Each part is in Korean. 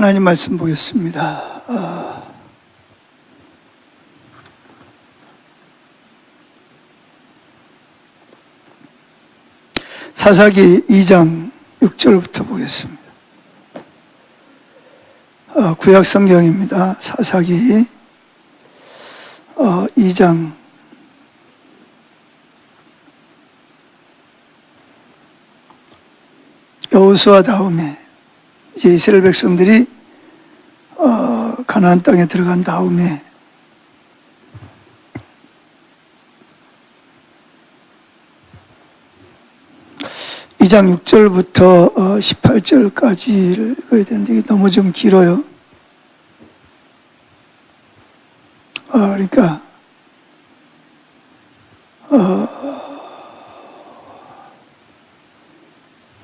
하나님 말씀 보겠습니다. 사사기 2장 6절부터 보겠습니다. 구약 성경입니다. 사사기 2장 여호수아 다음에 이제 이스라엘 백성들이 가나안 땅에 들어간 다음에 이 장 6절부터 18절까지를 읽어야 되는데 이게 너무 좀 길어요. 그러니까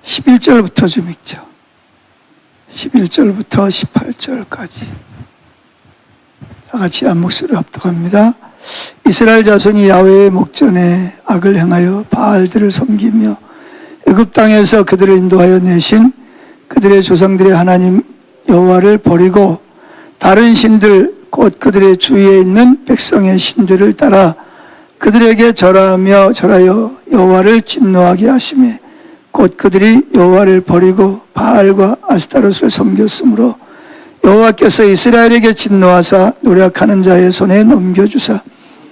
11절부터 좀 읽죠. 11절부터 18절까지 다 같이 한 목소리로 합독합니다. 이스라엘 자손이 야훼의 목전에 악을 행하여 바알들을 섬기며 애굽 땅에서 그들을 인도하여 내신 그들의 조상들의 하나님 여호와를 버리고 다른 신들 곧 그들의 주위에 있는 백성의 신들을 따라 그들에게 절하여 여호와를 진노하게 하시매 곧 그들이 여호와를 버리고 바알과 아스타롯을 섬겼으므로 여호와께서 이스라엘에게 진노하사 노략하는 자의 손에 넘겨주사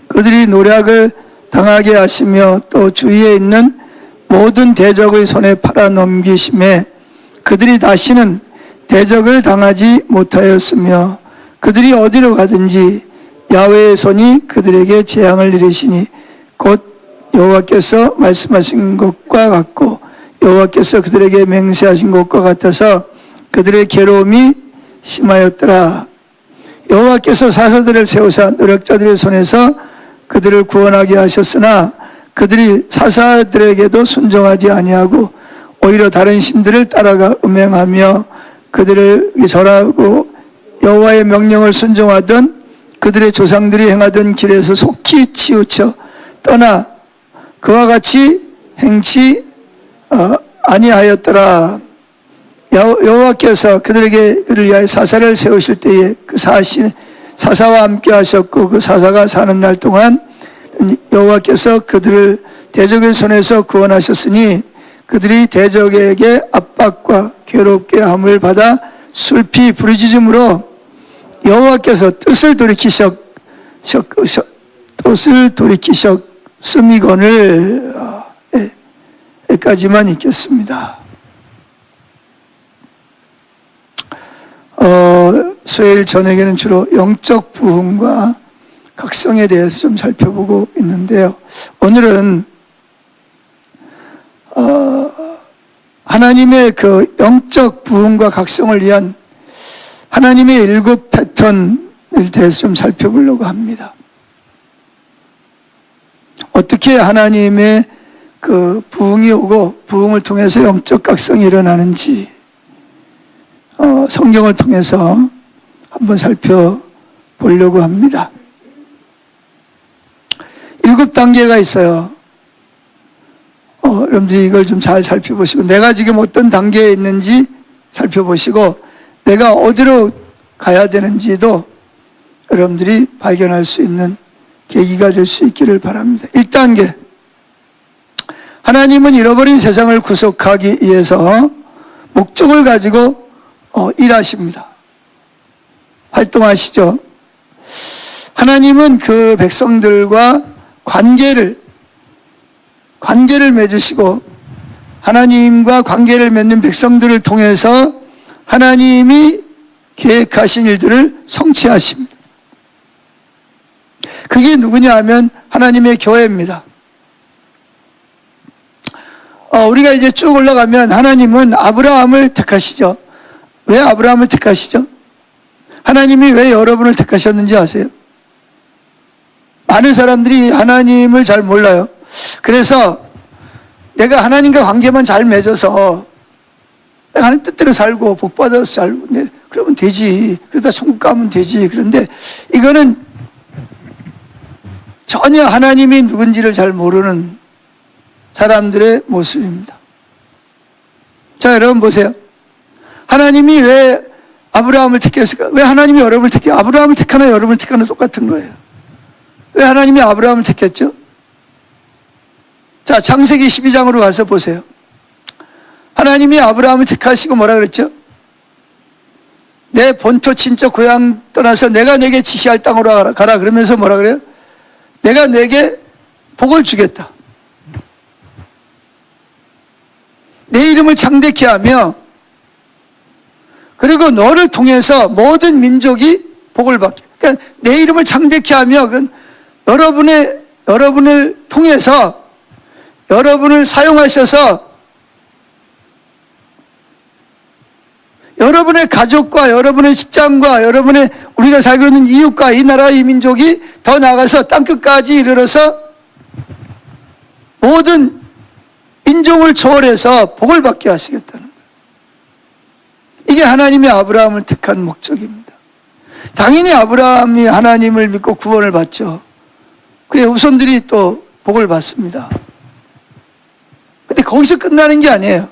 그들이 노략을 당하게 하시며 또 주위에 있는 모든 대적의 손에 팔아 넘기심에 그들이 다시는 대적을 당하지 못하였으며 그들이 어디로 가든지 야훼의 손이 그들에게 재앙을 이르시니 곧 여호와께서 말씀하신 것과 같고 여호와께서 그들에게 맹세하신 것과 같아서 그들의 괴로움이 심하였더라. 여호와께서 사사들을 세우사 노력자들의 손에서 그들을 구원하게 하셨으나 그들이 사사들에게도 순종하지 아니하고 오히려 다른 신들을 따라가 음행하며 그들을 절하고 여호와의 명령을 순종하던 그들의 조상들이 행하던 길에서 속히 치우쳐 떠나 그와 같이 행치 아니하였더라. 여호와께서 그들을 위하여 사사를 세우실 때에 그 사사와 함께 하셨고 그 사사가 사는 날 동안 여호와께서 그들을 대적의 손에서 구원하셨으니 그들이 대적에게 압박과 괴롭게 함을 받아 슬피 부르짖음으로 여호와께서 뜻을 돌이키셨음이거늘 여기까지만 읽겠습니다. 수요일 저녁에는 주로 영적 부흥과 각성에 대해서 좀 살펴보고 있는데요. 오늘은 하나님의 그 영적 부흥과 각성을 위한 하나님의 일곱 패턴을 대해서 좀 살펴보려고 합니다. 어떻게 하나님의 그 부흥이 오고 부흥을 통해서 영적 각성이 일어나는지 성경을 통해서 한번 살펴보려고 합니다. 7단계가 있어요. 여러분들이 이걸 좀 잘 살펴보시고 내가 지금 어떤 단계에 있는지 살펴보시고 내가 어디로 가야 되는지도 여러분들이 발견할 수 있는 계기가 될 수 있기를 바랍니다. 1단계, 하나님은 잃어버린 세상을 구속하기 위해서 목적을 가지고 일하십니다. 활동하시죠. 하나님은 그 백성들과 관계를 맺으시고 하나님과 관계를 맺는 백성들을 통해서 하나님이 계획하신 일들을 성취하십니다. 그게 누구냐 하면 하나님의 교회입니다. 우리가 이제 쭉 올라가면 하나님은 아브라함을 택하시죠. 왜 아브라함을 택하시죠? 하나님이 왜 여러분을 택하셨는지 아세요? 많은 사람들이 하나님을 잘 몰라요. 그래서 내가 하나님과 관계만 잘 맺어서 내가 하나님 뜻대로 살고 복받아서 살고 그러면 되지. 그러다 천국 가면 되지. 그런데 이거는 전혀 하나님이 누군지를 잘 모르는 사람들의 모습입니다. 자, 여러분 보세요. 하나님이 왜 아브라함을 택했을까? 왜 하나님이 여러분을 택해? 아브라함을 택하나 여러분을 택하나 똑같은 거예요. 왜 하나님이 아브라함을 택했죠? 자, 창세기 12장으로 가서 보세요. 하나님이 아브라함을 택하시고 뭐라 그랬죠? 내 본토 친척 고향 떠나서 내가 내게 지시할 땅으로 가라. 그러면서 뭐라 그래요? 내가 내게 복을 주겠다. 내 이름을 창대케 하며 그리고 너를 통해서 모든 민족이 복을 받게. 그러니까 내 이름을 창대케 하며 여러분을 통해서 여러분을 사용하셔서 여러분의 가족과 여러분의 직장과 여러분의 우리가 살고 있는 이웃과 이 나라 이 민족이 더 나아가서 땅끝까지 이르러서 모든 인종을 초월해서 복을 받게 하시겠다는 거예요. 이게 하나님이 아브라함을 택한 목적입니다. 당연히 아브라함이 하나님을 믿고 구원을 받죠. 그의 후손들이 또 복을 받습니다. 근데 거기서 끝나는 게 아니에요.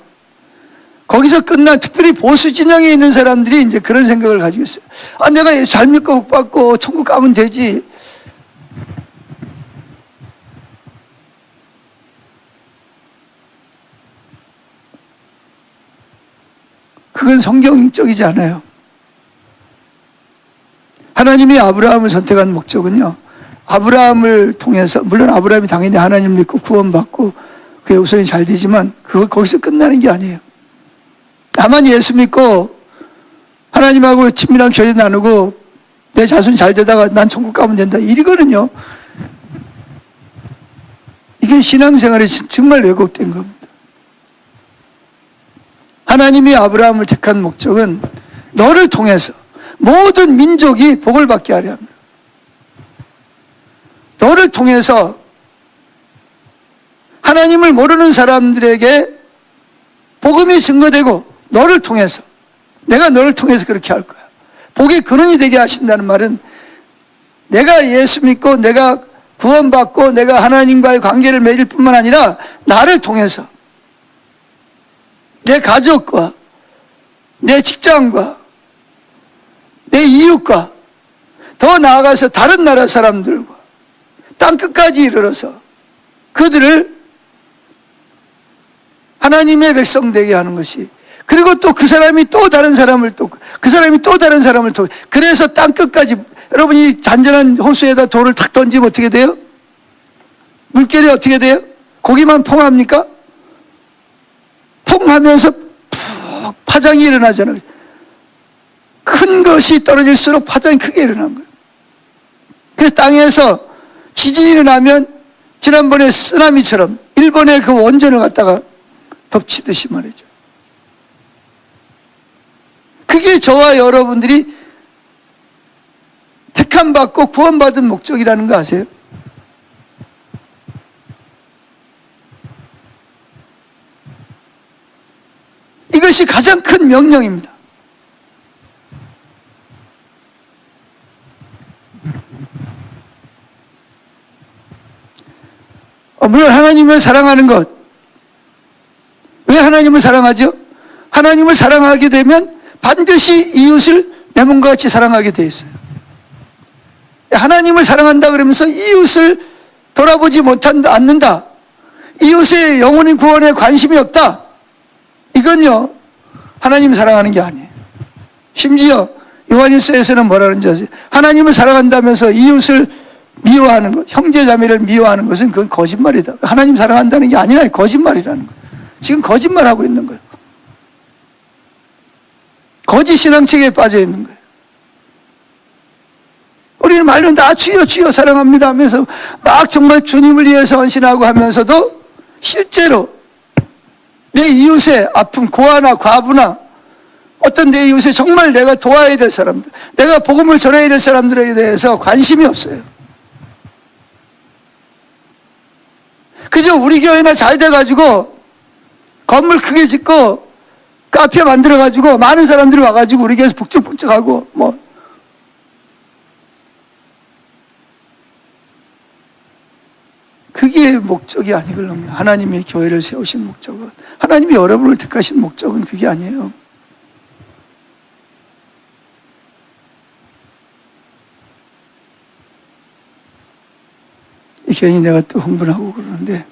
거기서 특별히 보수 진영에 있는 사람들이 이제 그런 생각을 가지고 있어요. 아, 내가 잘 믿고 복 받고 천국 가면 되지. 그건 성경적이지 않아요. 하나님이 아브라함을 선택한 목적은요, 아브라함을 통해서, 물론 아브라함이 당연히 하나님을 믿고 구원받고 그의 후손이 잘 되지만 거기서 끝나는 게 아니에요. 다만 예수 믿고 하나님하고 친밀한 교제 나누고 내 자손이 잘 되다가 난 천국 가면 된다, 이거는요, 이게 신앙생활이 정말 왜곡된 겁니다. 하나님이 아브라함을 택한 목적은 너를 통해서 모든 민족이 복을 받게 하려 합니다. 너를 통해서 하나님을 모르는 사람들에게 복음이 증거되고, 너를 통해서, 내가 너를 통해서 그렇게 할 거야. 복의 근원이 되게 하신다는 말은 내가 예수 믿고 내가 구원받고 내가 하나님과의 관계를 맺을 뿐만 아니라 나를 통해서 내 가족과 내 직장과 내 이웃과 더 나아가서 다른 나라 사람들과 땅끝까지 이르러서 그들을 하나님의 백성 되게 하는 것이, 그리고 또 그 사람이 또 다른 사람을 또 그 사람이 또 다른 사람을 또, 그래서 땅끝까지. 여러분이 잔잔한 호수에다 돌을 탁 던지면 어떻게 돼요? 물결이 어떻게 돼요? 거기만 퐁합니까? 퐁하면서 파장이 일어나잖아요. 큰 것이 떨어질수록 파장이 크게 일어난 거예요. 그래서 땅에서 지진이 일어나면 지난번에 쓰나미처럼 일본의 그 원전을 갖다가 덮치듯이 말이죠. 그게 저와 여러분들이 택함받고 구원받은 목적이라는 거 아세요? 이것이 가장 큰 명령입니다. 물론 하나님을 사랑하는 것, 왜 하나님을 사랑하죠? 하나님을 사랑하게 되면 반드시 이웃을 내 몸과 같이 사랑하게 돼 있어요. 하나님을 사랑한다 그러면서 이웃을 돌아보지 않는다, 이웃의 영혼의 구원에 관심이 없다, 이건요 하나님을 사랑하는 게 아니에요. 심지어 요한일서에서는 뭐라 그러는지 아세요? 하나님을 사랑한다면서 이웃을 미워하는 것, 형제자매를 미워하는 것은 그건 거짓말이다. 하나님 사랑한다는 게 아니라 거짓말이라는 거예요. 지금 거짓말하고 있는 거예요. 거짓 신앙책에 빠져 있는 거예요. 우리는 말로는 다 주여 주여 사랑합니다 하면서 막 정말 주님을 위해서 헌신하고 하면서도 실제로 내 이웃의 아픔, 고아나 과부나 어떤 내 이웃에 정말 내가 도와야 될 사람들, 내가 복음을 전해야 될 사람들에 대해서 관심이 없어요. 그저 우리 교회나 잘 돼가지고 건물 크게 짓고 카페 만들어가지고 많은 사람들이 와가지고 우리 교회에서 북적북적하고 그게 목적이 아니걸요. 하나님이 교회를 세우신 목적은, 하나님이 여러분을 택하신 목적은 그게 아니에요. 괜히 내가 또 흥분하고 그러는데,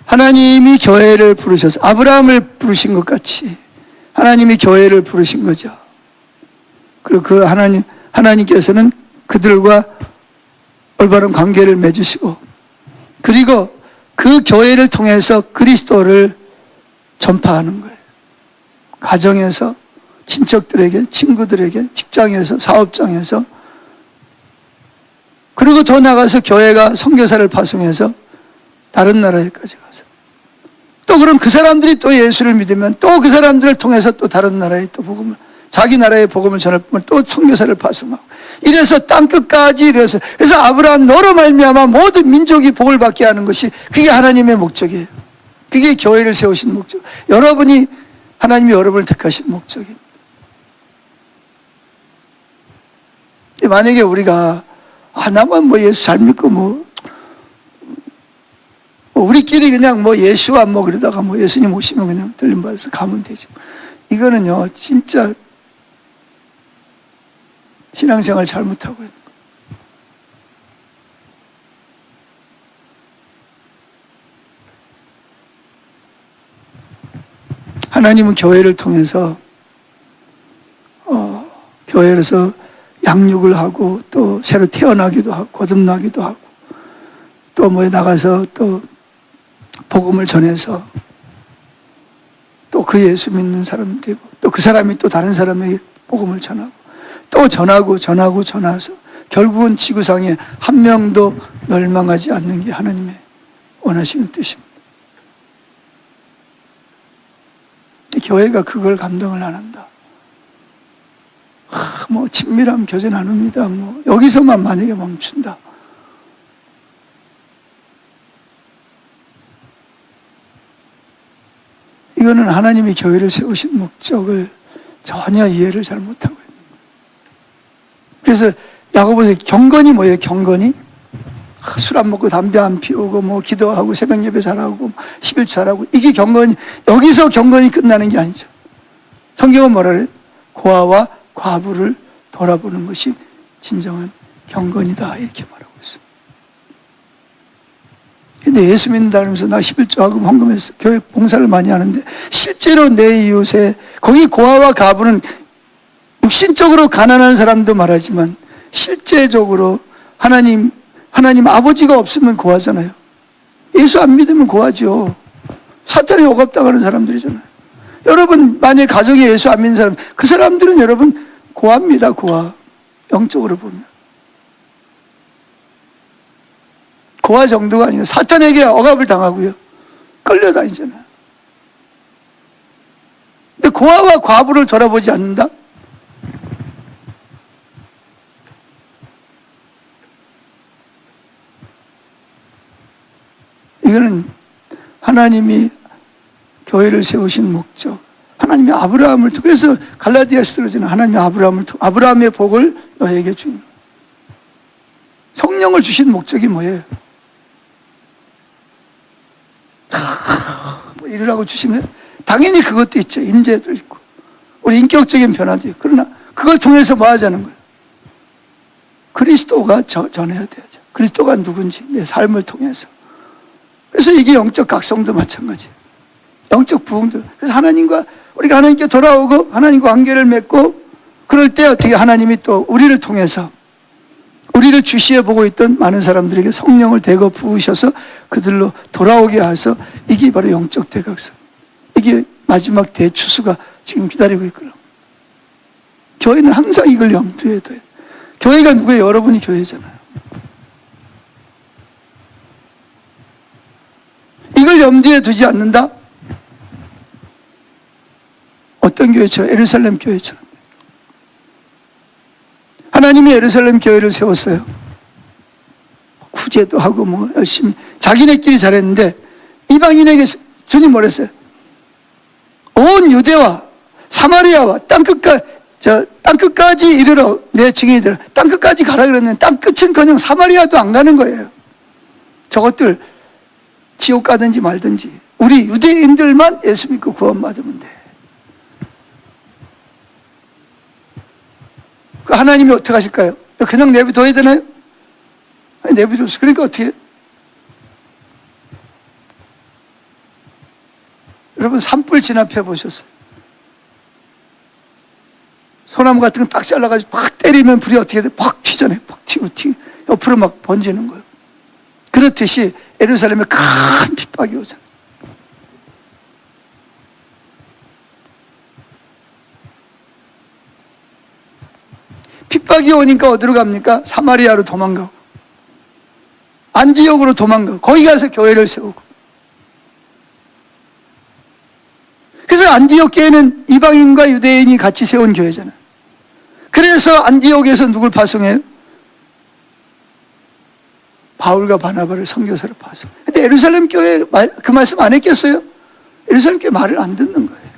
하나님이 교회를 부르셔서 아브라함을 부르신 것 같이 하나님이 교회를 부르신 거죠. 그리고 그 하나님께서는 그들과 올바른 관계를 맺으시고, 그리고 그 교회를 통해서 그리스도를 전파하는 거예요. 가정에서, 친척들에게, 친구들에게, 직장에서, 사업장에서, 그리고 더 나가서 교회가 선교사를 파송해서 다른 나라에까지 가서, 또 그럼 그 사람들이 또 예수를 믿으면 또 그 사람들을 통해서 또 다른 나라에 또 복음을, 자기 나라의 복음을 전할 뿐만 또 선교사를 파송하고, 이래서 땅끝까지 이래서, 그래서 아브라함 너로 말미암아 모든 민족이 복을 받게 하는 것이, 그게 하나님의 목적이에요. 그게 교회를 세우신 목적, 하나님이 여러분을 택하신 목적입니다. 만약에 우리가 나만 뭐 예수 잘 믿고 우리끼리 그냥 예수와 그러다가 예수님 오시면 그냥 들림받아서 가면 되죠. 이거는요 진짜 신앙생활 잘못하고 있는 거예요. 하나님은 교회를 통해서 교회에서 양육을 하고, 또 새로 태어나기도 하고, 거듭나기도 하고, 또 나가서 또 복음을 전해서 또 그 예수 믿는 사람 되고, 또 그 사람이 또 다른 사람에게 복음을 전하고, 또 전하서 결국은 지구상에 한 명도 멸망하지 않는 게 하나님의 원하시는 뜻입니다. 교회가 그걸 감당을 안 한다. 친밀함 교제 나눕니다. 여기서만 만약에 멈춘다. 이거는 하나님이 교회를 세우신 목적을 전혀 이해를 잘 못하고 있는 거예요. 그래서 야고보서 경건이 뭐예요? 경건이? 술 안 먹고 담배 안 피우고 기도하고 새벽 예배 잘하고 11 잘하고, 이게 경건이, 여기서 경건이 끝나는 게 아니죠. 성경은 뭐라 그래요? 고아와 과부를 돌아보는 것이 진정한 경건이다, 이렇게 말하고 있어요. 근데 예수 믿는다 그러면서 나 11조하고 헌금해서 교회 봉사를 많이 하는데, 실제로 내 이웃에, 거기 고아와 과부는 육신적으로 가난한 사람도 말하지만 실제적으로 하나님 아버지가 없으면 고아잖아요. 예수 안 믿으면 고아죠. 사탄에 억압당하는 사람들이잖아요. 여러분 만약에 가정에 예수 안 믿는 사람, 그 사람들은 여러분 고아입니다. 고아. 영적으로 보면 고아 정도가 아니라 사탄에게 억압을 당하고요, 끌려다니잖아요. 근데 고아와 과부를 돌아보지 않는다? 이거는 하나님이 교회를 세우신 목적, 하나님이 아브라함을, 그래서 갈라디아서 들어지는 하나님이 아브라함의 복을 너에게 주는, 성령을 주신 목적이 뭐예요? 이러라고 주신 거예요? 당연히 그것도 있죠. 임재도 있고 우리 인격적인 변화도 있고. 그러나 그걸 통해서 뭐 하자는 거예요? 그리스도가 전해야 돼야죠. 그리스도가 누군지 내 삶을 통해서. 그래서 이게 영적 각성도 마찬가지예요. 영적 부흥도. 그래서 우리가 하나님께 돌아오고 하나님과 관계를 맺고, 그럴 때 어떻게 하나님이 또 우리를 통해서 우리를 주시해 보고 있던 많은 사람들에게 성령을 대거 부으셔서 그들로 돌아오게 하셔서, 이게 바로 영적 대각성, 이게 마지막 대추수가 지금 기다리고 있거든요. 교회는 항상 이걸 염두에 둬요. 교회가 누구예요? 여러분이 교회잖아요. 이걸 염두에 두지 않는다? 어떤 교회처럼? 예루살렘 교회처럼. 하나님이 예루살렘 교회를 세웠어요. 구제도 하고 열심히 자기네끼리 잘했는데, 이방인에게 주님 뭐랬어요? 온 유대와 사마리아와 땅끝까지 이르러 내 증인이 되라. 땅끝까지 가라 그랬는데 땅끝은커녕 사마리아도 안 가는 거예요. 저것들 지옥 가든지 말든지 우리 유대인들만 예수 믿고 구원받으면 돼. 그 하나님이 어떻게 하실까요? 그냥 내버려둬야 되나요? 아니, 내버려뒀어. 그러니까 어떻게 해요? 여러분, 산불 진압해 보셨어요? 소나무 같은 거 딱 잘라가지고 팍 때리면 불이 어떻게 돼? 팍 튀잖아요. 팍 튀고 옆으로 막 번지는 거예요. 그렇듯이 예루살렘에 큰 핍박이 오잖아요. 핍박이 오니까 어디로 갑니까? 사마리아로 도망가고 안디옥으로 도망가고 거기 가서 교회를 세우고. 그래서 안디옥 교회는 이방인과 유대인이 같이 세운 교회잖아요. 그래서 안디옥에서 누굴 파송해요? 바울과 바나바를 선교사로 파송. 근데 예루살렘 교회 그 말씀 안 했겠어요? 예루살렘 교회 말을 안 듣는 거예요.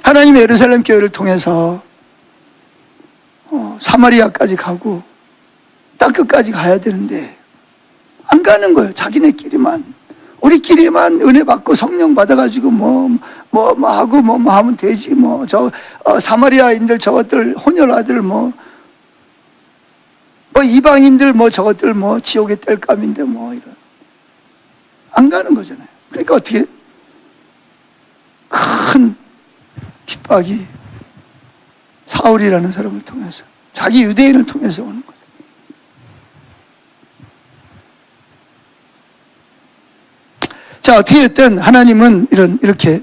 하나님의 예루살렘 교회를 통해서 사마리아까지 가고 땅 끝까지 가야 되는데 안 가는 거예요. 자기네끼리만. 우리끼리만 은혜 받고 성령 받아가지고 하고 하면 되지. 사마리아인들 저것들 혼혈 아들 이방인들 저것들 지옥의 땔감인데 이런. 안 가는 거잖아요. 그러니까 어떻게 큰 핍박이 사울이라는 사람을 통해서 자기 유대인을 통해서 오는 거죠. 자, 어떻게 됐든 하나님은 이렇게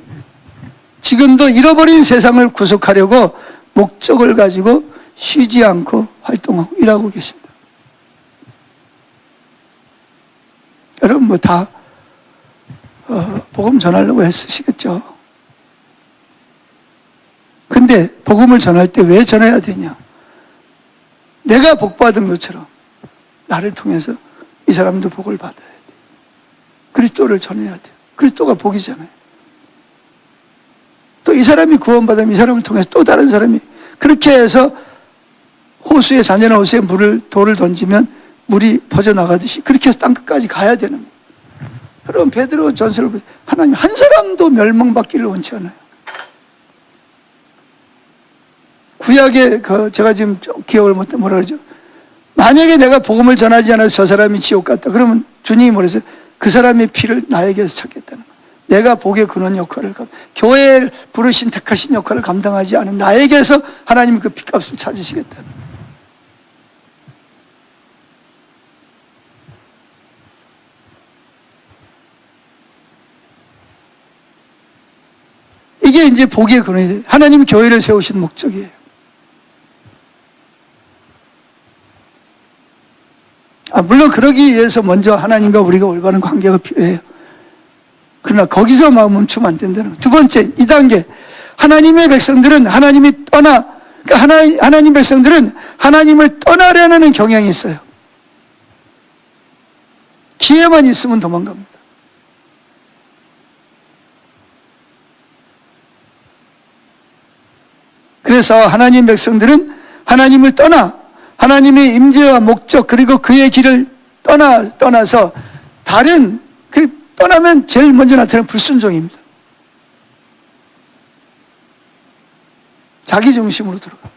지금도 잃어버린 세상을 구속하려고 목적을 가지고 쉬지 않고 활동하고 일하고 계십니다. 여러분 다 복음 전하려고 애쓰시겠죠. 근데 복음을 전할 때 왜 전해야 되냐? 내가 복 받은 것처럼 나를 통해서 이 사람도 복을 받아야 돼. 그리스도를 전해야 돼요. 그리스도가 복이잖아요. 또 이 사람이 구원받으면 이 사람을 통해서 또 다른 사람이 그렇게 해서 호수에 잔잔한 호수에 돌을 던지면 물이 퍼져나가듯이 그렇게 해서 땅끝까지 가야 되는 거예요. 그럼 베드로 전설을 보세요. 하나님 한 사람도 멸망받기를 원치 않아요. 구약에 제가 지금 기억을 못해 뭐라 그러죠? 만약에 내가 복음을 전하지 않아서 저 사람이 지옥 갔다 그러면 주님이 뭐랬어요? 그 사람의 피를 나에게서 찾겠다는 거예요. 내가 복의 근원 역할을 교회를 부르신 택하신 역할을 감당하지 않은 나에게서 하나님이 그 피값을 찾으시겠다는 거예요. 이게 이제 복의 근원이에요. 하나님이 교회를 세우신 목적이에요. 물론 그러기 위해서 먼저 하나님과 우리가 올바른 관계가 필요해요. 그러나 거기서 멈추면 안 된다는 거예요. 두 번째, 2단계. 하나님의 백성들은 하나님 백성들은 하나님을 떠나려는 경향이 있어요. 기회만 있으면 도망갑니다. 그래서 하나님 백성들은 하나님을 하나님의 임재와 목적 그리고 그의 길을 떠나서 떠나면 제일 먼저 나타나는 불순종입니다. 자기 중심으로 들어가.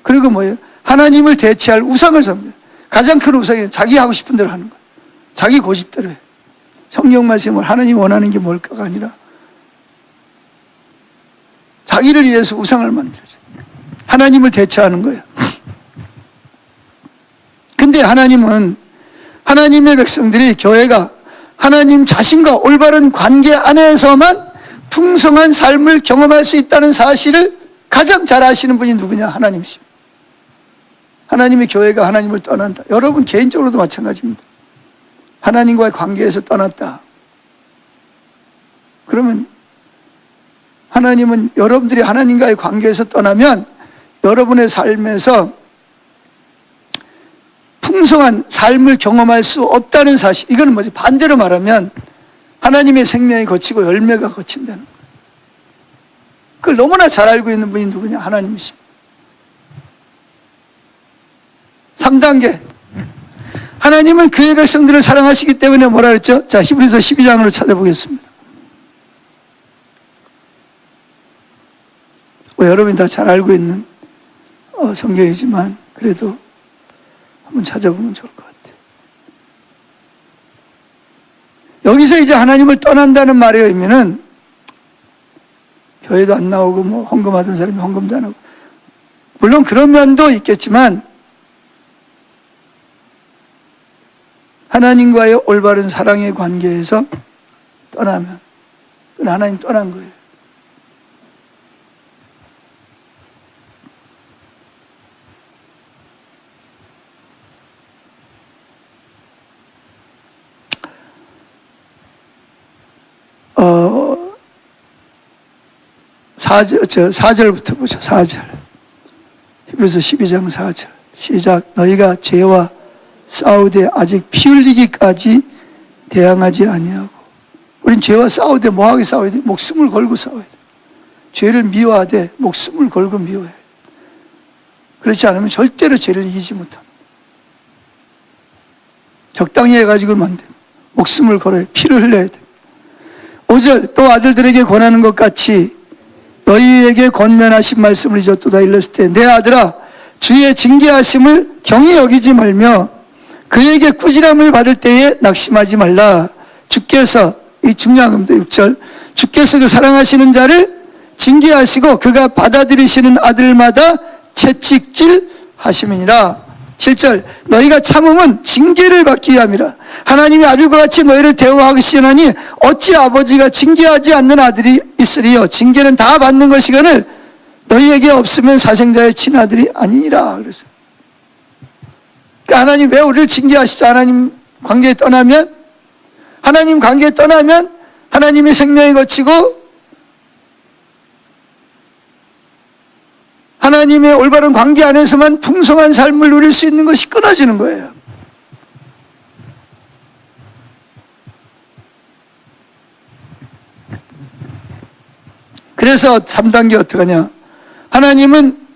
그리고 뭐예요? 하나님을 대체할 우상을 삽니다. 가장 큰 우상이 자기 하고 싶은 대로 하는 거예요. 자기 고집대로 해요. 성경 말씀을 하나님이 원하는 게 뭘까가 아니라 자기를 위해서 우상을 만들죠. 하나님을 대체하는 거예요. 근데 하나님은 하나님의 백성들이 교회가 하나님 자신과 올바른 관계 안에서만 풍성한 삶을 경험할 수 있다는 사실을 가장 잘 아시는 분이 누구냐? 하나님이십니다. 하나님의 교회가 하나님을 떠난다. 여러분 개인적으로도 마찬가지입니다. 하나님과의 관계에서 떠났다. 그러면 하나님은 여러분들이 하나님과의 관계에서 떠나면 여러분의 삶에서 풍성한 삶을 경험할 수 없다는 사실. 이거는 뭐지? 반대로 말하면 하나님의 생명이 거치고 열매가 거친다는 거예요. 그걸 너무나 잘 알고 있는 분이 누구냐? 하나님이십니다. 3단계. 하나님은 그의 백성들을 사랑하시기 때문에 뭐라 그랬죠? 자, 히브리서 12장으로 찾아보겠습니다. 뭐 여러분이 다 잘 알고 있는 성경이지만 그래도 한번 찾아보면 좋을 것 같아요. 여기서 이제 하나님을 떠난다는 말의 의미는 교회도 안 나오고 뭐 헌금하던 사람이 헌금도 안 하고, 물론 그런 면도 있겠지만 하나님과의 올바른 사랑의 관계에서 떠나면 그건 하나님 떠난 거예요. 어, 4절부터 보죠. 4절. 히브리서 12장 4절. 시작. 너희가 죄와 싸우되 아직 피 흘리기까지 대항하지 아니하고. 우린 죄와 싸우되 뭐하게 싸워야 돼? 목숨을 걸고 싸워야 돼. 죄를 미워하되 목숨을 걸고 미워해. 그렇지 않으면 절대로 죄를 이기지 못합니다. 적당히 해가지고는 안 돼. 목숨을 걸어야 돼. 피를 흘려야 돼. 5절. 또 아들들에게 권하는 것 같이 너희에게 권면하신 말씀을 잊었도다 일렀을 때 내 아들아 주의 징계하심을 경히 여기지 말며 그에게 꾸지람을 받을 때에 낙심하지 말라. 주께서, 이 중요한 겁니다. 6절. 주께서 그 사랑하시는 자를 징계하시고 그가 받아들이시는 아들마다 채찍질 하심이니라. 7절. 너희가 참음은 징계를 받기 위함이라. 하나님이 아들과 같이 너희를 대우하시나니 어찌 아버지가 징계하지 않는 아들이 있으리요. 징계는 다 받는 것이거늘 너희에게 없으면 사생자의 친아들이 아니니라. 그래서 그러니까 하나님 왜 우리를 징계하시죠? 하나님 관계에 떠나면, 하나님 관계에 떠나면 하나님의 생명이 거치고 하나님의 올바른 관계 안에서만 풍성한 삶을 누릴 수 있는 것이 끊어지는 거예요. 그래서 3단계 어떻게 하냐? 하나님은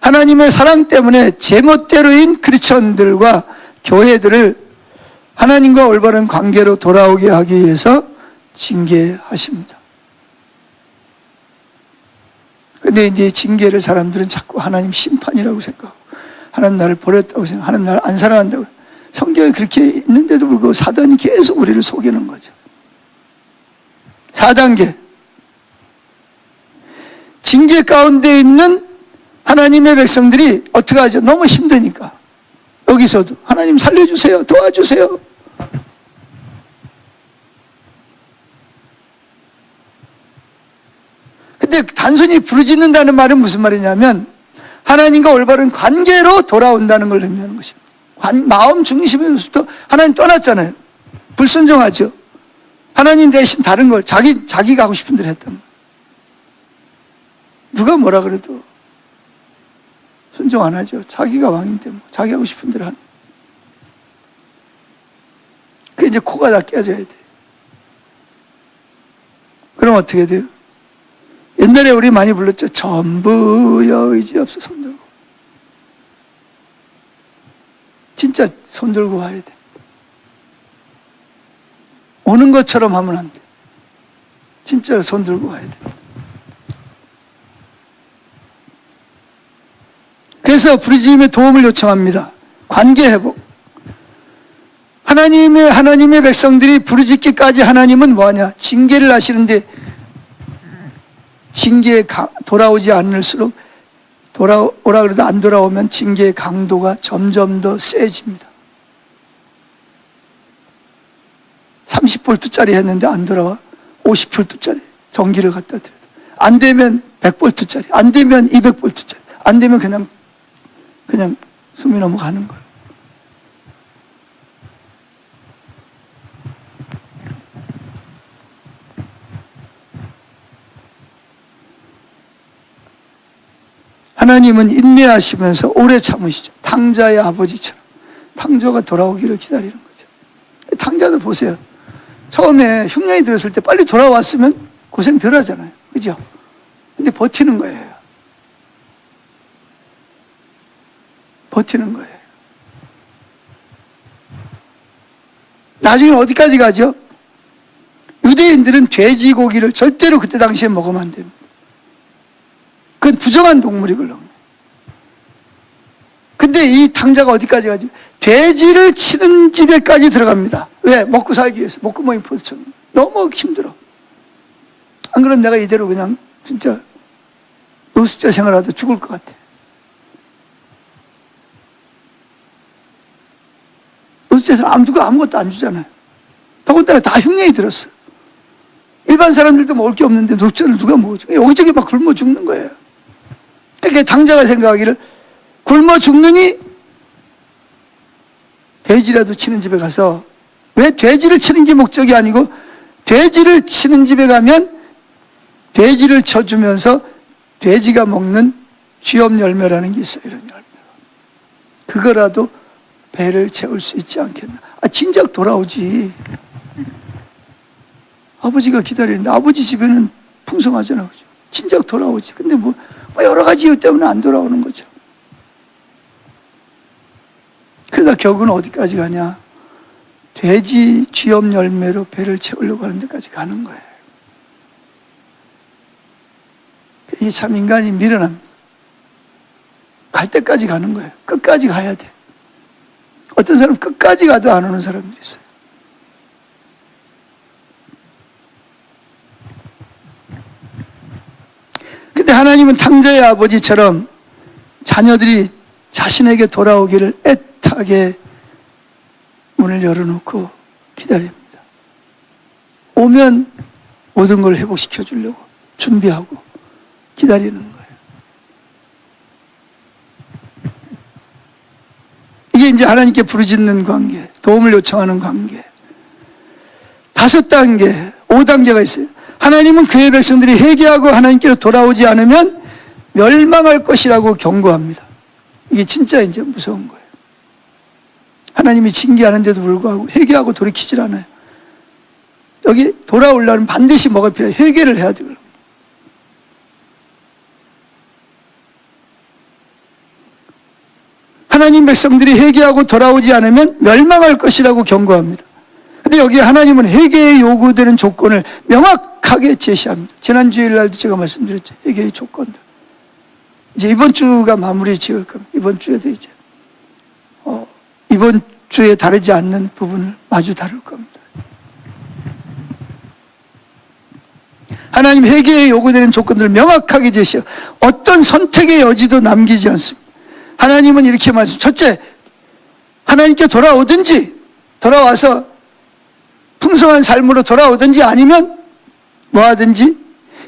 하나님의 사랑 때문에 제멋대로인 크리스천들과 교회들을 하나님과 올바른 관계로 돌아오게 하기 위해서 징계하십니다. 근데 이제 징계를 사람들은 자꾸 하나님 심판이라고 생각하고 하나님 나를 버렸다고 생각하고 하나님 나를 안 사랑한다고. 성경에 그렇게 있는데도 불구하고 사단이 계속 우리를 속이는 거죠. 4단계. 징계 가운데 있는 하나님의 백성들이 어떻게 하죠? 너무 힘드니까 여기서도 하나님 살려주세요, 도와주세요. 근데 단순히 부르짖는다는 말은 무슨 말이냐면 하나님과 올바른 관계로 돌아온다는 걸 의미하는 것입니다. 마음 중심에서부터 하나님 떠났잖아요. 불순종하죠. 하나님 대신 다른 걸 자기가 하고 싶은 대로 했단 말이에요. 누가 뭐라 그래도 순종 안 하죠. 자기가 왕인데 뭐 자기 하고 싶은 대로 하는. 그게 이제 코가 다 깨져야 돼. 그럼 어떻게 돼요? 옛날에 우리 많이 불렀죠. 전부여 의지 없어 손 들고. 진짜 손 들고 와야 돼. 오는 것처럼 하면 안 돼. 진짜 손 들고 와야 돼. 그래서 부르짖음의 도움을 요청합니다. 관계 회복. 하나님의 백성들이 부르짖기까지 하나님은 뭐하냐? 징계를 하시는데 징계에 돌아오지 않을수록 돌아오라 그래도 안 돌아오면 징계의 강도가 점점 더 세집니다. 30볼트짜리 했는데 안 돌아와 50볼트짜리 전기를 갖다 드려요. 안 되면 100볼트짜리, 안 되면 200볼트짜리, 안 되면 그냥 숨이 넘어가는 거예요. 하나님은 인내하시면서 오래 참으시죠. 탕자의 아버지처럼 탕자가 돌아오기를 기다리는 거죠. 탕자도 보세요. 처음에 흉년이 들었을 때 빨리 돌아왔으면 고생 덜 하잖아요. 그죠? 근데 버티는 거예요. 버티는 거예요. 나중에 어디까지 가죠? 유대인들은 돼지고기를 절대로 그때 당시에 먹으면 안 됩니다. 그건 부정한 동물이걸로. 근데 이 탕자가 어디까지 가지? 돼지를 치는 집에까지 들어갑니다. 왜? 먹고 살기 위해서. 목구멍이 포스처럼. 너무 힘들어. 안 그러면 내가 이대로 그냥 진짜 노숙자 생활하다 죽을 것 같아. 노숙자 생활 누가 아무것도 안 주잖아요. 더군다나 다 흉내이 들었어. 일반 사람들도 먹을 게 없는데 노숙자들 누가 먹어줘? 여기저기 막 굶어 죽는 거예요. 그러니까 당자가 생각하기를 굶어 죽느니 돼지라도 치는 집에 가서, 왜 돼지를 치는 게 목적이 아니고 돼지를 치는 집에 가면 돼지를 쳐주면서 돼지가 먹는 쥐엄 열매라는 게 있어요. 이런 열매. 그거라도 배를 채울 수 있지 않겠나. 진작 돌아오지. 아버지가 기다리는데 아버지 집에는 풍성하잖아. 그죠? 진작 돌아오지. 근데 뭐 여러 가지 이유 때문에 안 돌아오는 거죠. 그러다 결국은 어디까지 가냐? 돼지 쥐엄 열매로 배를 채우려고 하는 데까지 가는 거예요. 이게 참 인간이 미련합니다. 갈 때까지 가는 거예요. 끝까지 가야 돼. 어떤 사람은 끝까지 가도 안 오는 사람들이 있어요. 근데 하나님은 탕자의 아버지처럼 자녀들이 자신에게 돌아오기를 애타게 문을 열어놓고 기다립니다. 오면 모든 걸 회복시켜 주려고 준비하고 기다리는 거예요. 이게 이제 하나님께 부르짖는 관계, 도움을 요청하는 관계. 5단계, 5단계가 있어요. 하나님은 그의 백성들이 회개하고 하나님께로 돌아오지 않으면 멸망할 것이라고 경고합니다. 이게 진짜 이제 무서운 거예요. 하나님이 징계하는데도 불구하고 회개하고 돌이키질 않아요. 여기 돌아오려면 반드시 뭐가 필요해요? 회개를 해야 돼요. 하나님 백성들이 회개하고 돌아오지 않으면 멸망할 것이라고 경고합니다. 근데 여기 하나님은 회개에 요구되는 조건을 명확하게 제시합니다. 지난 주일 날도 제가 말씀드렸죠. 회개의 조건들. 이제 이번 주가 마무리 지을 겁니다. 이번 주에도 이제 이번 주에 다르지 않는 부분을 마주 다룰 겁니다. 하나님 회개에 요구되는 조건들을 명확하게 제시하고 어떤 선택의 여지도 남기지 않습니다. 하나님은 이렇게 말씀. 첫째, 하나님께 돌아오든지 돌아와서 풍성한 삶으로 돌아오든지 아니면 뭐하든지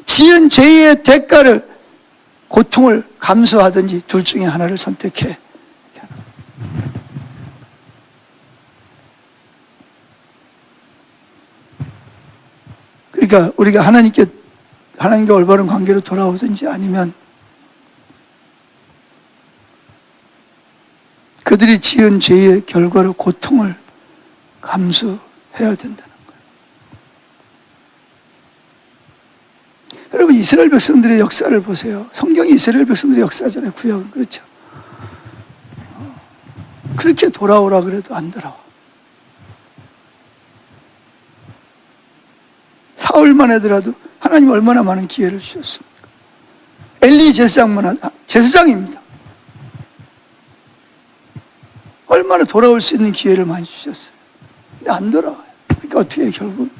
지은 죄의 대가를, 고통을 감수하든지 둘 중에 하나를 선택해. 그러니까 우리가 하나님과 올바른 관계로 돌아오든지 아니면 그들이 지은 죄의 결과로 고통을 감수해야 된다는 거예요. 여러분, 이스라엘 백성들의 역사를 보세요. 성경이 이스라엘 백성들의 역사잖아요. 구약은. 그렇죠. 그렇게 돌아오라 그래도 안 돌아와. 사흘만 하더라도 하나님 얼마나 많은 기회를 주셨습니까? 엘리 제사장만 제사장입니다. 얼마나 돌아올 수 있는 기회를 많이 주셨어요. 근데 안 돌아와요. 그러니까 어떻게 결국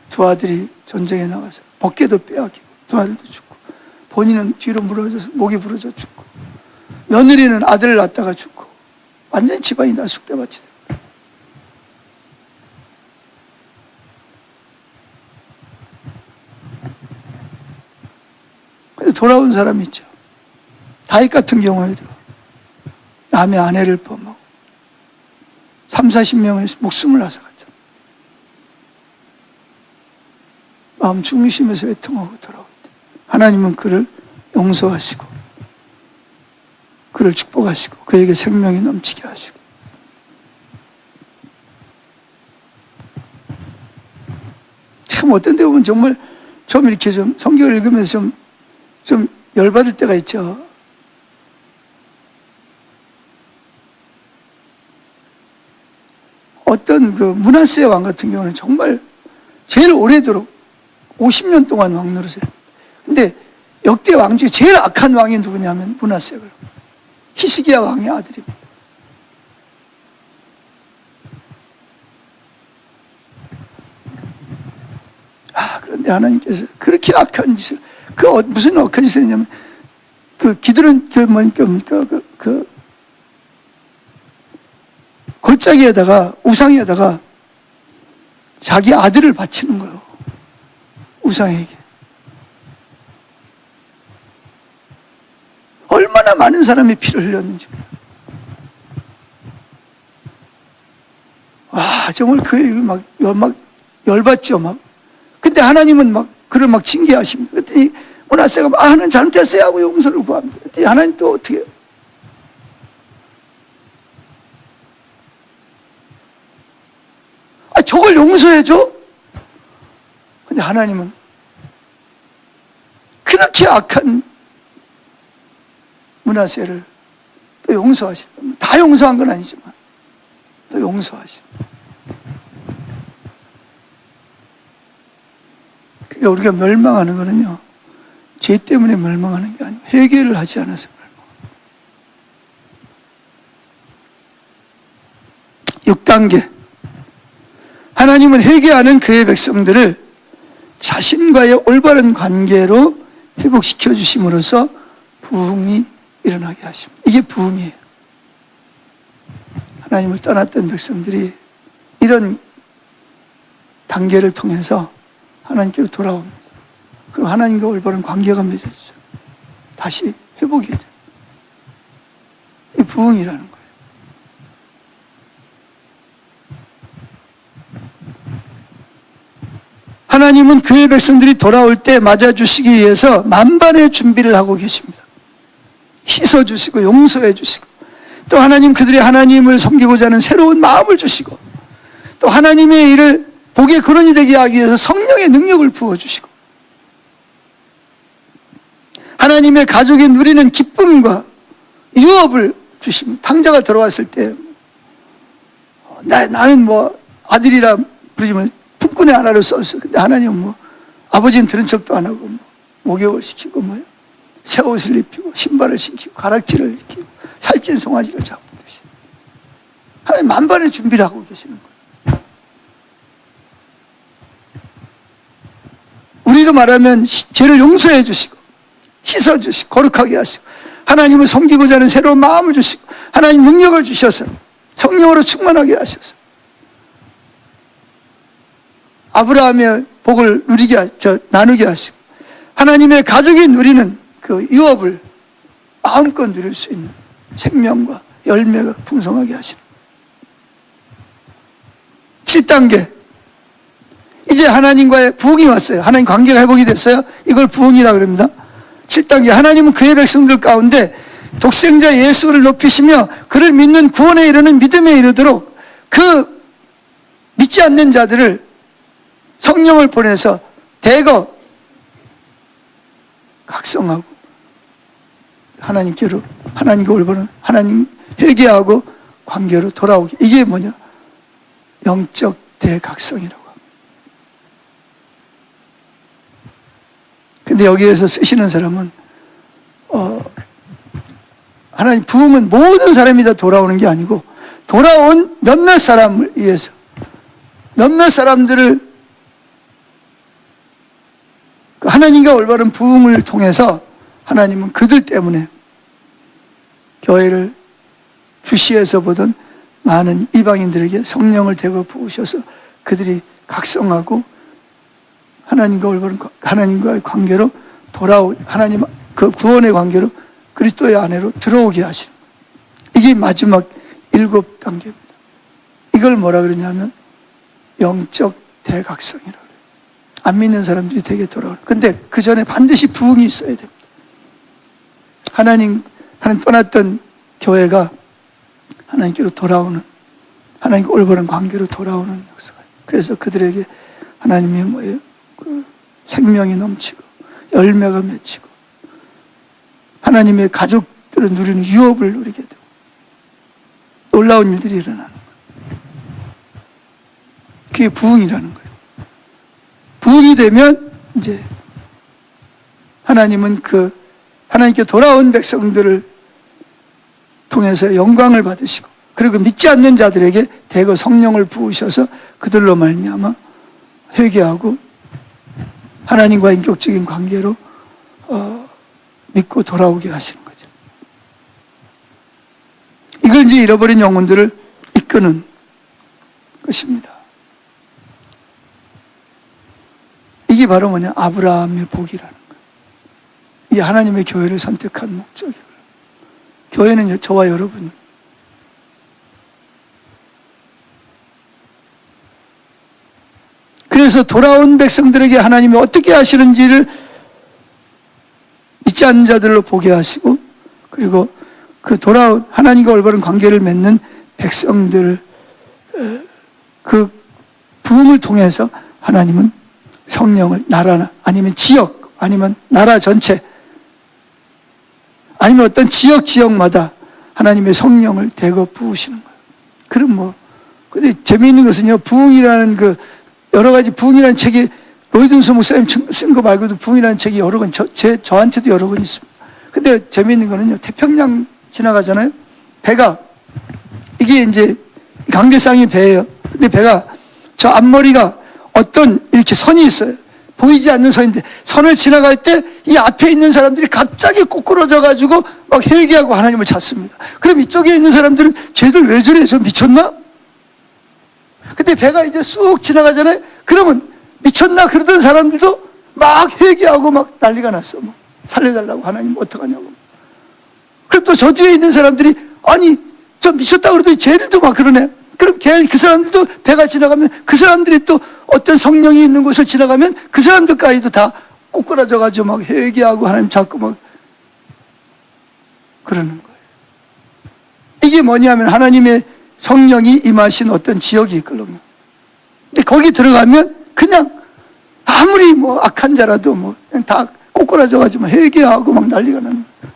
두 아들이 전쟁에 나가서 벗개도 빼앗기고 두 아들도 죽고, 본인은 뒤로 물어져서 목이 부러져 죽고, 며느리는 아들을 낳다가 죽고, 완전 집안이 다 쑥대밭이 돼요. 근데 돌아온 사람이 있죠. 다윗 같은 경우에도 남의 아내를 범하고 30-40명의 목숨을 앗아갔죠. 마음 중심에서 애통하고 돌아올 때 하나님은 그를 용서하시고 그를 축복하시고 그에게 생명이 넘치게 하시고, 참 어떤 데 보면 정말 좀 이렇게 좀 성경을 읽으면서 좀 열받을 때가 있죠. 어떤 그 므낫세 왕 같은 경우는 정말 제일 오래도록 50년 동안 왕 노릇을 했는데 역대 왕 중에 제일 악한 왕이 누구냐면 므낫세가 히스기야 왕의 아들입니다. 그런데 하나님께서 그렇게 악한 짓을, 무슨 악한 짓을 했냐면, 기드론, 골짜기에다가, 우상에다가 자기 아들을 바치는 거예요. 우상에게. 얼마나 많은 사람이 피를 흘렸는지. 와, 정말 막 열받죠, 막. 근데 하나님은 그를 징계하십니다. 그랬더니 므낫세가 하나님 잘못했어요 하고 용서를 구합니다. 그랬더니 하나님 또 어떻게 해요? 저걸 용서해줘? 근데 하나님은 그렇게 악한 므낫세를 또 용서하십니다. 다 용서한 건 아니지만 또 용서하십니다. 그러니까 우리가 멸망하는 거는요, 죄 때문에 멸망하는 게 아니고 회개를 하지 않아서 멸망합니다. 6단계. 하나님은 회개하는 그의 백성들을 자신과의 올바른 관계로 회복시켜 주심으로써 부흥이 일어나게 하십니다. 이게 부흥이에요. 하나님을 떠났던 백성들이 이런 단계를 통해서 하나님께로 돌아옵니다. 그럼 하나님과 올바른 관계가 맺어져요. 다시 회복이 돼요. 이 부흥이라는 거예요. 하나님은 그의 백성들이 돌아올 때 맞아주시기 위해서 만반의 준비를 하고 계십니다. 씻어주시고 용서해 주시고, 또 그들이 하나님을 섬기고자 하는 새로운 마음을 주시고, 또 하나님의 일을 복의 근원이 되게 하기 위해서 성령의 능력을 부어주시고, 하나님의 가족이 누리는 기쁨과 유업을 주십니다. 탕자가 들어왔을 때 나는 아들이라 부르지만 품꾼의 하나로 썼어. 근데 하나님은 아버지는 들은 척도 안 하고 목욕을 시키고 새 옷을 입히고 신발을 신기고 가락지를 입히고 살찐 송아지를 잡듯이 하나님 만반의 준비를 하고 계시는 거예요. 우리로 말하면 죄를 용서해 주시고 씻어 주시고 거룩하게 하시고 하나님을 섬기고자 하는 새로운 마음을 주시고 하나님 능력을 주셔서 성령으로 충만하게 하셔서 아브라함의 복을 나누게 하시고 하나님의 가족이 누리는 그 유업을 마음껏 누릴 수 있는 생명과 열매가 풍성하게 하시는 7단계. 이제 하나님과의 부흥이 왔어요. 하나님 관계가 회복이 됐어요. 이걸 부흥이라고 그럽니다. 7단계. 하나님은 그의 백성들 가운데 독생자 예수를 높이시며 그를 믿는 구원에 이르는 믿음에 이르도록 그 믿지 않는 자들을 성령을 보내서 대거 각성하고 하나님께로, 하나님과 올바른 하나님 회개하고 관계로 돌아오기. 이게 뭐냐? 영적 대각성이라고 합니다. 근데 여기에서 쓰시는 사람은 하나님 부흥은 모든 사람이 다 돌아오는 게 아니고 돌아온 몇몇 사람을 위해서 몇몇 사람들을 하나님과 올바른 부흥을 통해서 하나님은 그들 때문에 교회를 주시에서 보던 많은 이방인들에게 성령을 대거 부으셔서 그들이 각성하고 하나님과 올바른 하나님과의 관계로 하나님 그 구원의 관계로 그리스도의 안에로 들어오게 하시는 거예요. 이게 마지막 7단계입니다. 이걸 뭐라 그러냐면 영적 대각성이라고 그래요. 안 믿는 사람들이 되게 돌아오는. 근데 그 전에 반드시 부흥이 있어야 됩니다. 하나님 떠났던 교회가 하나님께로 돌아오는, 하나님과 올바른 관계로 돌아오는 역사가. 그래서 그들에게 하나님이 뭐예요? 그 생명이 넘치고 열매가 맺히고 하나님의 가족들을 누리는 유업을 누리게 되고 놀라운 일들이 일어나는 거예요. 그게 부흥이라는 거예요. 부흥이 되면 이제 하나님은 하나님께 돌아온 백성들을 통해서 영광을 받으시고, 그리고 믿지 않는 자들에게 대거 성령을 부으셔서 그들로 말미암아 회개하고 하나님과 인격적인 관계로 믿고 돌아오게 하시는 거죠. 이걸 이제 잃어버린 영혼들을 이끄는 것입니다. 이게 바로 뭐냐? 아브라함의 복이라는 거예요. 이게 하나님의 교회를 선택한 목적이고요. 교회는요, 저와 여러분. 그래서 돌아온 백성들에게 하나님이 어떻게 하시는지를 믿지 않는 자들로 보게 하시고, 그리고 그 돌아온 하나님과 올바른 관계를 맺는 백성들, 그 부흥을 통해서 하나님은 성령을 나라나 아니면 지역 아니면 나라 전체 아니면 어떤 지역마다 하나님의 성령을 대거 부으시는 거예요. 그럼 근데 재미있는 것은요, 부흥이라는 여러 가지 부흥이라는 책이 로이든스 목사님 쓴 거 말고도 부흥이라는 책이 여러 권, 저한테도 여러 권 있습니다. 근데 재미있는 거는요, 태평양 지나가잖아요. 배가, 이게 이제 강대상이 배예요. 근데 배가 저 앞머리가 어떤 이렇게 선이 있어요. 보이지 않는 선인데, 선을 지나갈 때 이 앞에 있는 사람들이 갑자기 꼬꾸러져 가지고 막 회개하고 하나님을 찾습니다. 그럼 이쪽에 있는 사람들은 쟤들 왜 저래? 저 미쳤나? 근데 배가 이제 쑥 지나가잖아요. 그러면 미쳤나? 그러던 사람들도 막 회개하고 막 난리가 났어. 살려달라고, 하나님 어떡하냐고. 그럼 또 저 뒤에 있는 사람들이 아니 저 미쳤다 그러더니 쟤들도 막 그러네. 그럼 그 사람들도 배가 지나가면 그 사람들이 또 어떤 성령이 있는 곳을 지나가면 그 사람들까지도 다 꼬꾸라져가지고 막 회개하고 하나님 찾고 막 그러는 거예요. 이게 뭐냐면 하나님의 성령이 임하신 어떤 지역이 있거든요. 근데 거기 들어가면 그냥 아무리 악한 자라도 그냥 다 꼬꾸라져가지고 회개하고 막 난리가 나는 거예요.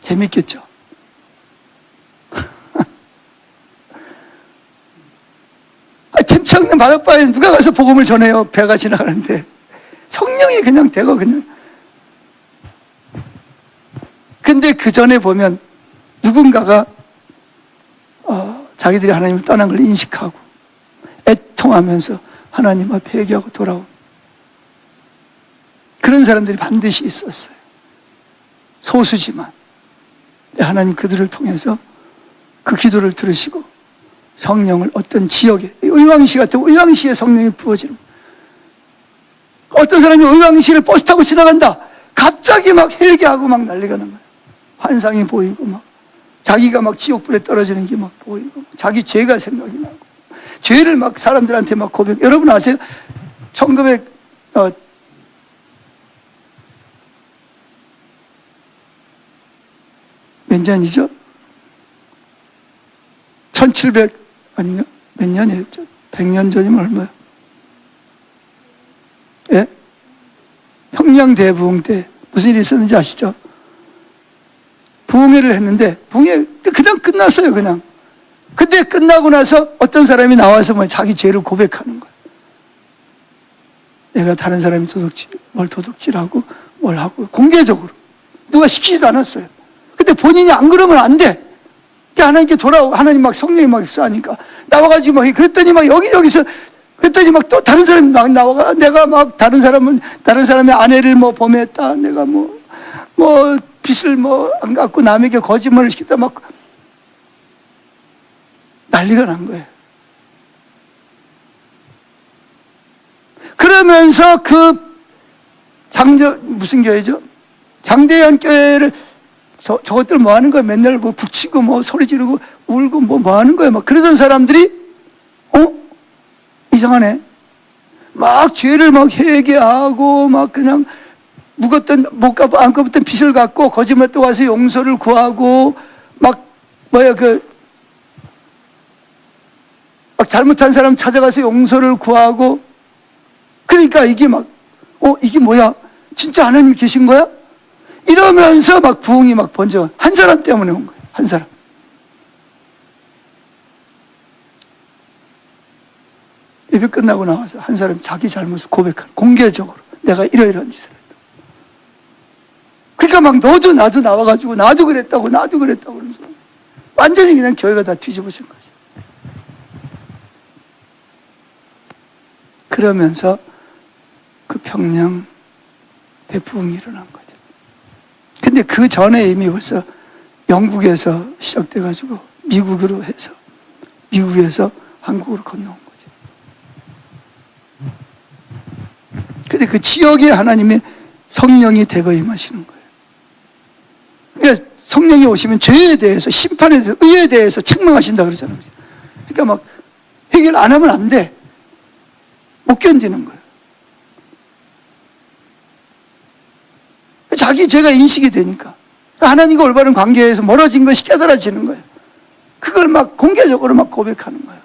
재밌겠죠? 템치 없는 바닷가에 누가 가서 복음을 전해요? 배가 지나가는데. 성령이 그냥 되고 그냥. 근데 그 전에 보면 누군가가 자기들이 하나님을 떠난 걸 인식하고 애통하면서 하나님 앞에 회개하고 돌아온 그런 사람들이 반드시 있었어요. 소수지만 하나님 그들을 통해서 그 기도를 들으시고 성령을 어떤 지역에, 의왕시 같은 의왕시에 성령이 부어지는 거예요. 어떤 사람이 의왕시를 버스 타고 지나간다. 갑자기 막 회개하고 막 난리가 난 거예요. 환상이 보이고 막 자기가 막 지옥불에 떨어지는 게 막 보이고 자기 죄가 생각이 나고 죄를 막 사람들한테 막 고백. 여러분 아세요? 1900 몇 년이죠? 1700 아니요? 몇 년이에요? 100년 전이면 얼마요? 예? 평양대부흥 때 무슨 일이 있었는지 아시죠? 부흥회를 했는데 부흥회 그냥 끝났어요. 그냥. 근데 끝나고 나서 어떤 사람이 나와서 자기 죄를 고백하는 거예요. 내가 다른 사람이 도둑질하고 뭘 하고 공개적으로 누가 시키지도 않았어요. 근데 본인이 안 그러면 안 돼. 하나님께 돌아오고 하나님 막 성령이 막 쏴니까 나와가지고 막 그랬더니 막 여기저기서 그랬더니 막 또 다른 사람이 막 나와가 내가 막 다른 사람의 아내를 범했다. 내가 빚을 안 갚고 남에게 거짓말을 시켰다. 막 난리가 난 거예요. 그러면서 무슨 교회죠? 장대현 교회를 저것들 뭐 하는 거야? 맨날 북치고 소리 지르고 울고 뭐 하는 거야? 막 그러던 사람들이 이상하네. 막 죄를 막 회개하고 막 그냥 묵었던 안 갚았던 빚을 갚고 거짓말 또 와서 용서를 구하고 막 막 잘못한 사람 찾아가서 용서를 구하고 그러니까 이게 이게 뭐야? 진짜 하나님이 계신 거야? 이러면서 막 부흥이 막 번져. 한 사람 때문에 온 거예요. 한 사람. 예배 끝나고 나와서 한 사람 자기 잘못을 고백하는, 공개적으로 내가 이러이러한 짓을 했다. 그러니까 막 너도 나도 나와가지고 나도 그랬다고 그러면서 완전히 그냥 교회가 다 뒤집어진 거죠. 그러면서 그 평양 대부흥이 일어난 거죠. 근데 그 전에 이미 벌써 영국에서 시작돼가지고 미국으로 해서 미국에서 한국으로 건너온 거죠. 근데 그 지역에 하나님의 성령이 대거 임하시는 거예요. 그러니까 성령이 오시면 죄에 대해서, 심판에 대해서, 의에 대해서 책망하신다 그러잖아요. 그러니까 막 해결 안 하면 안 돼. 못 견디는 거예요. 자기 죄가 인식이 되니까 하나님과 올바른 관계에서 멀어진 것이 깨달아지는 거예요. 그걸 막 공개적으로 막 고백하는 거예요.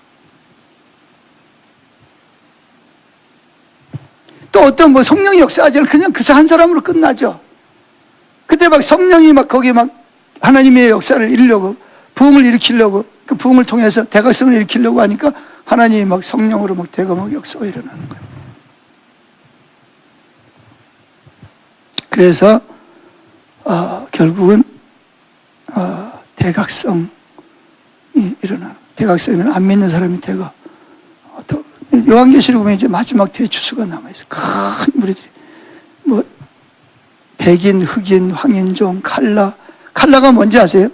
또 어떤 뭐 성령이 역사하지 않으면 그냥 그 한 사람으로 끝나죠. 그때 막 성령이 막 거기에 막 하나님의 역사를 이루려고, 부흥을 일으키려고, 그 부흥을 통해서 대각성을 일으키려고 하니까 하나님이 막 성령으로 막 대거 막 역사가 일어나는 거예요. 그래서 결국은 대각성이 일어나는, 대각성에는 안 믿는 사람이 대거, 또 요한계시록 보면 이제 마지막 대추수가 남아있어요. 큰 무리들이 뭐 백인, 흑인, 황인종, 칼라가 뭔지 아세요?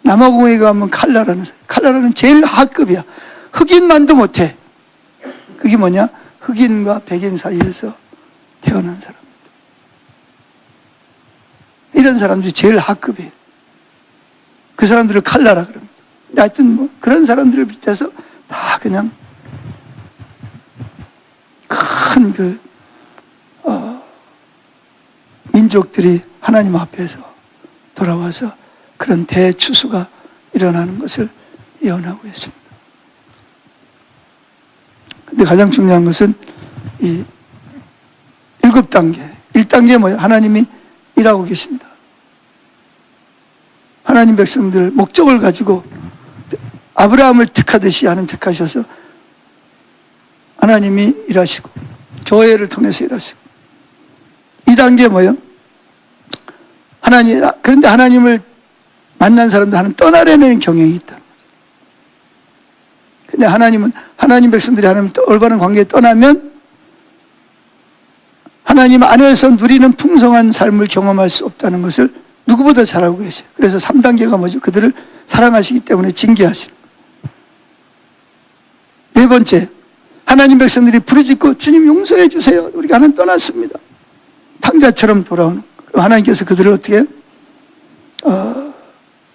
남아공에 가면 칼라라는 제일 하급이야. 흑인만도 못해. 그게 뭐냐? 흑인과 백인 사이에서 태어난 사람. 이런 사람들이 제일 하급이에요. 그 사람들을 칼라라 그럽니다. 하여튼 뭐 그런 사람들을 비롯해서 다 그냥 큰 민족들이 하나님 앞에서 돌아와서 그런 대추수가 일어나는 것을 예언하고 있습니다. 근데 가장 중요한 것은 이 7단계. 1단계 뭐예요? 하나님이 일하고 계신다. 하나님 백성들 목적을 가지고 아브라함을 택하듯이 하나님 택하셔서 하나님이 일하시고 교회를 통해서 일하시고. 2단계 뭐예요? 그런데 하나님을 만난 사람들 하나님 떠나려는 경향이 있다. 근데 하나님 백성들이 하나님 올바른 관계에 떠나면 하나님 안에서 누리는 풍성한 삶을 경험할 수 없다는 것을 누구보다 잘 알고 계세요. 그래서 3단계가 뭐죠? 그들을 사랑하시기 때문에 징계하시는 거예요. 네 번째, 하나님 백성들이 부르짖고 주님 용서해 주세요. 우리가 하나님 떠났습니다. 탕자처럼 돌아오는. 그럼 하나님께서 그들을 어떻게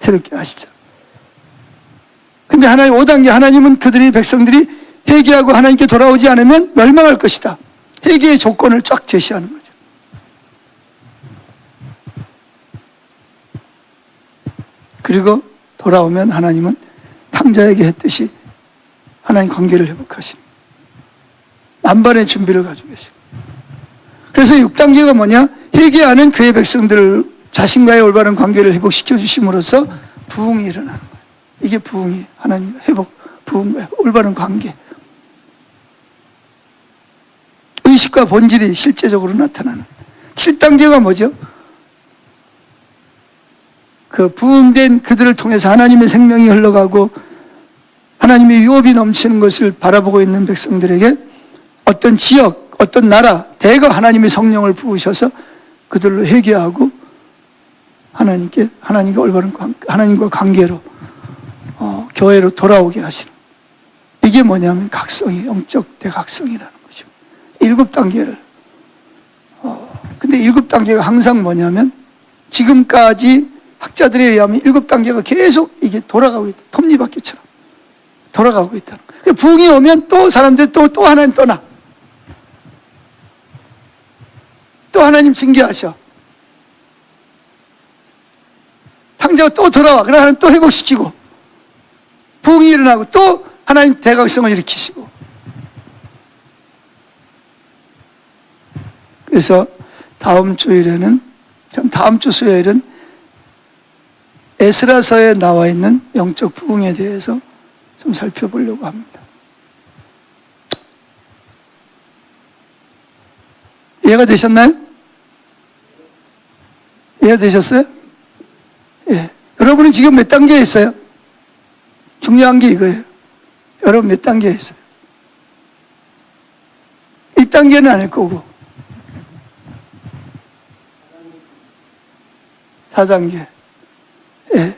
새롭게 하시죠. 근데 5단계 하나님은 그들이 백성들이 회개하고 하나님께 돌아오지 않으면 멸망할 것이다. 회개의 조건을 쫙 제시하는 거죠. 그리고 돌아오면 하나님은 탕자에게 했듯이 하나님 관계를 회복하시는 만반의 준비를 가지고 계시고. 그래서 6단계가 뭐냐? 회개하는 그의 백성들을 자신과의 올바른 관계를 회복시켜 주심으로써 부흥이 일어나는 거예요. 이게 부흥이 하나님과 회복, 부흥과 올바른 관계. 의식과 본질이 실제적으로 나타나는. 7단계가 뭐죠? 그 부흥된 그들을 통해서 하나님의 생명이 흘러가고 하나님의 유업이 넘치는 것을 바라보고 있는 백성들에게 어떤 지역, 어떤 나라, 대거 하나님의 성령을 부으셔서 그들로 회개하고 하나님과 올바른 하나님과 관계로 교회로 돌아오게 하시는. 이게 뭐냐면 각성이, 영적 대각성이라는 거죠. 7단계를. 근데 7단계가 항상 뭐냐면 지금까지 학자들에 의하면 7단계가 계속 이게 돌아가고 있다. 톱니바퀴처럼 돌아가고 있다는 거예요. 부흥이 오면 또 사람들 또 하나님 떠나. 또 하나님 징계하셔. 탕자가 또 돌아와. 그러나 하나님 또 회복시키고. 부흥이 일어나고 또 하나님 대각성을 일으키시고. 그래서 다음 주 수요일은 에스라서에 나와 있는 영적 부흥에 대해서 좀 살펴보려고 합니다. 이해가 되셨나요? 이해가 되셨어요? 예. 여러분은 지금 몇 단계에 있어요? 중요한 게 이거예요. 여러분 몇 단계에 있어요? 1단계는 아닐 거고 4단계. 예.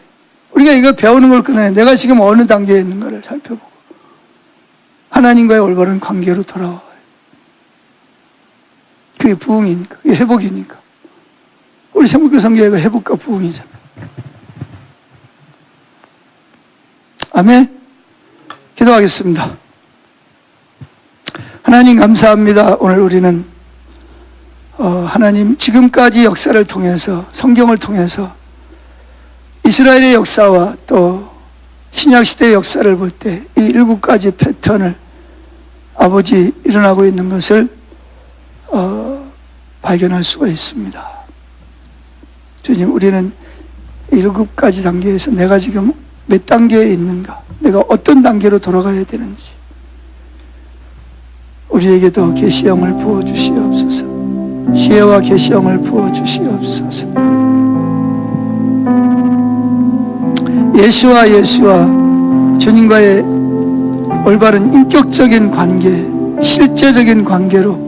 우리가 이걸 배우는 걸 끊어야 내가 지금 어느 단계에 있는가를 살펴보고 하나님과의 올바른 관계로 돌아와요. 그게 부흥이니까, 그게 회복이니까. 우리 생물교 성교회가 회복과 부흥이잖아요. 아멘. 기도하겠습니다. 하나님 감사합니다. 오늘 우리는 하나님 지금까지 역사를 통해서 성경을 통해서 이스라엘의 역사와 또 신약시대의 역사를 볼 때 이 7가지 패턴을 아버지 일어나고 있는 것을 발견할 수가 있습니다. 주님, 우리는 7가지 단계에서 내가 지금 몇 단계에 있는가, 내가 어떤 단계로 돌아가야 되는지 우리에게도 계시형을 부어주시옵소서. 지혜와 계시형을 부어주시옵소서. 예수와 주님과의 올바른 인격적인 관계, 실제적인 관계로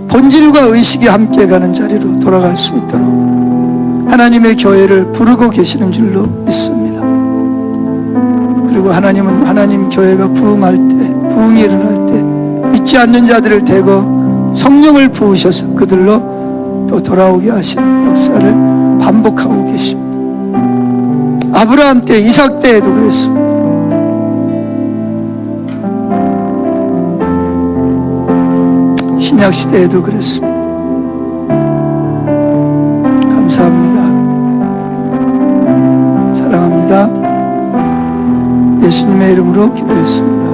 본질과 의식이 함께 가는 자리로 돌아갈 수 있도록 하나님의 교회를 부르고 계시는 줄로 믿습니다. 그리고 하나님은 하나님 교회가 부흥이 일어날 때 믿지 않는 자들을 대거 성령을 부으셔서 그들로 또 돌아오게 하시는 역사를 반복하고 계십니다. 아브라함 때, 이삭 때에도 그랬습니다. 신약 시대에도 그랬습니다. 감사합니다. 사랑합니다. 예수님의 이름으로 기도했습니다.